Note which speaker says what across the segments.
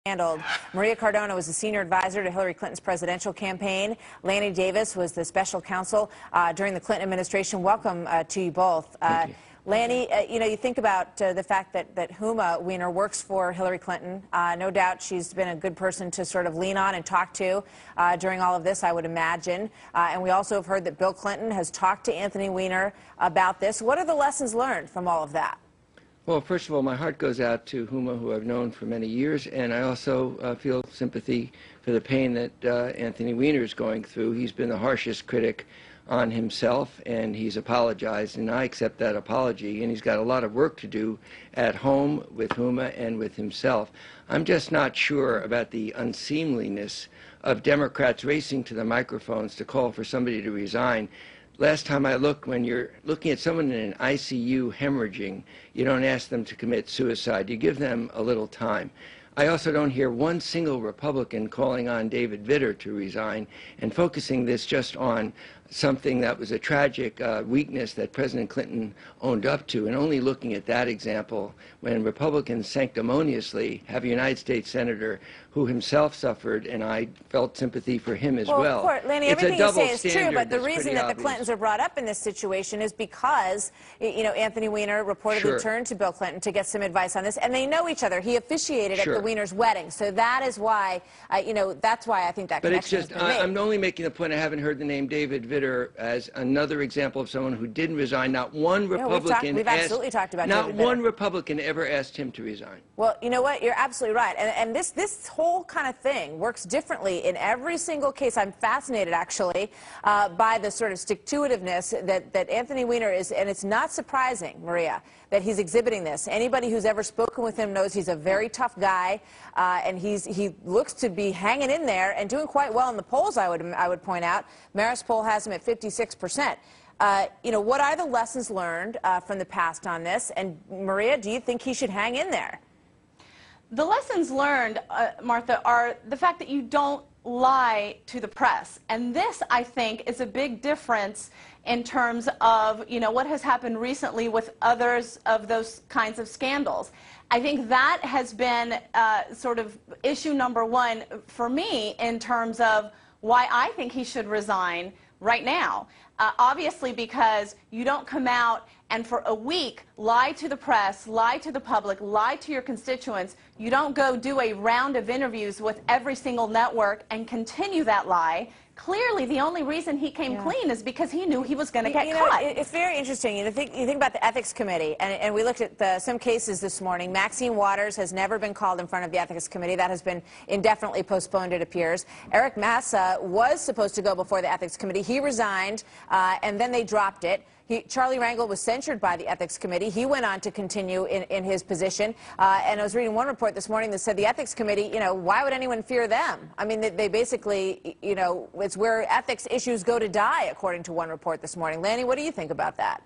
Speaker 1: Handled. Maria Cardona was the senior advisor to Hillary Clinton's presidential campaign. Lanny Davis was the special counsel during the Clinton administration. Welcome to you both.
Speaker 2: Thank you.
Speaker 1: Lanny, you think about the fact that Weiner works for Hillary Clinton. No doubt she's been a good person to sort of lean on and talk to during all of this, I would imagine. And we also have heard that Bill Clinton has talked to Anthony Weiner about this. What are the lessons learned from all of that?
Speaker 2: Well, first of all, my heart goes out to Huma, who I've known for many years, and I also feel sympathy for the pain that Anthony Weiner is going through. He's been the harshest critic on himself, and he's apologized, and I accept that apology, and he's got a lot of work to do at home with Huma and with himself. I'm just not sure about the unseemliness of Democrats racing to the microphones to call for somebody to resign. Last time I looked, when you're looking at someone in an ICU hemorrhaging, you don't ask them to commit suicide. You give them a little time. I also don't hear one single Republican calling on David Vitter to resign and focusing this just on something that was a tragic weakness that President Clinton owned up to, and only looking at that example when Republicans sanctimoniously have a United States Senator who himself suffered, and I felt sympathy for him as well.
Speaker 1: Of course, Lanny, everything you say is true, but the reason that the Clintons are brought up in this situation is because, Anthony Weiner reportedly turned to Bill Clinton to get some advice on this, and they know each other. He officiated at the Weiner's wedding, so that is why, that's why I think that connection has been made.
Speaker 2: I'm only making the point I haven't heard the name David Vitter as another example of someone who didn't resign. Not one Republican
Speaker 1: we've absolutely talked about
Speaker 2: not
Speaker 1: David Vitter.
Speaker 2: one Republican ever asked him to resign.
Speaker 1: Well, you know what? You're absolutely right. And this whole kind of thing works differently in every single case. I'm fascinated, actually, by the sort of stick-to-itiveness that Anthony Weiner is, and it's not surprising, Maria, that he's exhibiting this. Anybody who's ever spoken with him knows he's a very tough guy, and he looks to be hanging in there and doing quite well in the polls, I would point out. Marist poll has him at 56%. What are the lessons learned from the past on this? And Maria, do you think he should hang in there?
Speaker 3: The lessons learned, Martha, are the fact that you don't lie to the press. And this, I think, is a big difference in terms of, what has happened recently with others of those kinds of scandals. I think that has been sort of issue number one for me in terms of why I think he should resign right now. Obviously, because you don't come out and for a week lie to the press, lie to the public, lie to your constituents. You don't go do a round of interviews with every single network and continue that lie. Clearly, the only reason he came clean is because he knew he was going to get caught.
Speaker 1: It's very interesting. You think about the Ethics Committee, and we looked at some cases this morning. Maxine Waters has never been called in front of the Ethics Committee. That has been indefinitely postponed, it appears. Eric Massa was supposed to go before the Ethics Committee. He resigned, and then they dropped it. Charlie Rangel was censured by the Ethics Committee. He went on to continue in his position. And I was reading one report this morning that said the Ethics Committee, why would anyone fear them? I mean, they basically, it's where ethics issues go to die, according to one report this morning. Lanny, what do you think about that?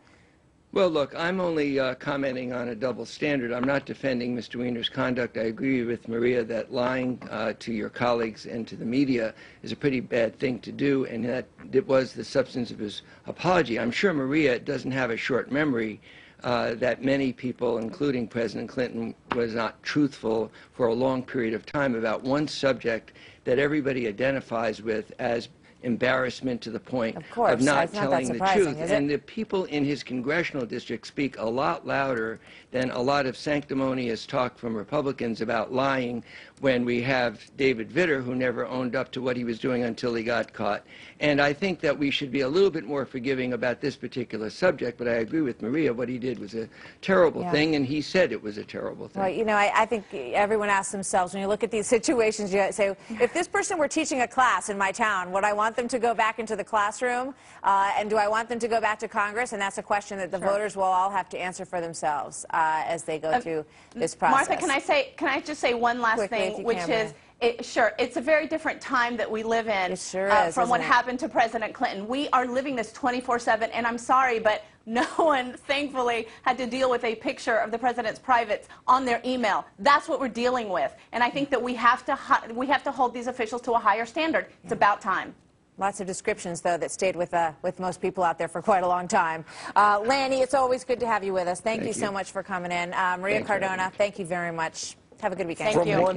Speaker 2: Well, look, I'm only commenting on a double standard. I'm not defending Mr. Weiner's conduct. I agree with Maria that lying to your colleagues and to the media is a pretty bad thing to do, and that it was the substance of his apology. I'm sure Maria doesn't have a short memory that many people, including President Clinton, was not truthful for a long period of time about one subject that everybody identifies with as embarrassment to the point of not telling the truth. And the people in his congressional district speak a lot louder than a lot of sanctimonious talk from Republicans about lying when we have David Vitter, who never owned up to what he was doing until he got caught. And I think that we should be a little bit more forgiving about this particular subject, but I agree with Maria. What he did was a terrible thing, and he said it was a terrible thing.
Speaker 1: Well, I think everyone asks themselves, when you look at these situations, you say, if this person were teaching a class in my town, would I want them to go back into the classroom? And do I want them to go back to Congress? And that's a question that the voters will all have to answer for themselves as they go through this process.
Speaker 3: Martha, can I just say one last thing, which is, it's a very different time that we live in from what happened to President Clinton. We are living this 24/7, and I'm sorry, but no one, thankfully, had to deal with a picture of the president's privates on their email. That's what we're dealing with, and I think that we have to hold these officials to a higher standard. It's about time.
Speaker 1: Lots of descriptions, though, that stayed with most people out there for quite a long time. Lanny, it's always good to have you with us. Thank you so much for coming in. Maria Cardona, thank you very much. Have a good weekend.
Speaker 3: Thank you.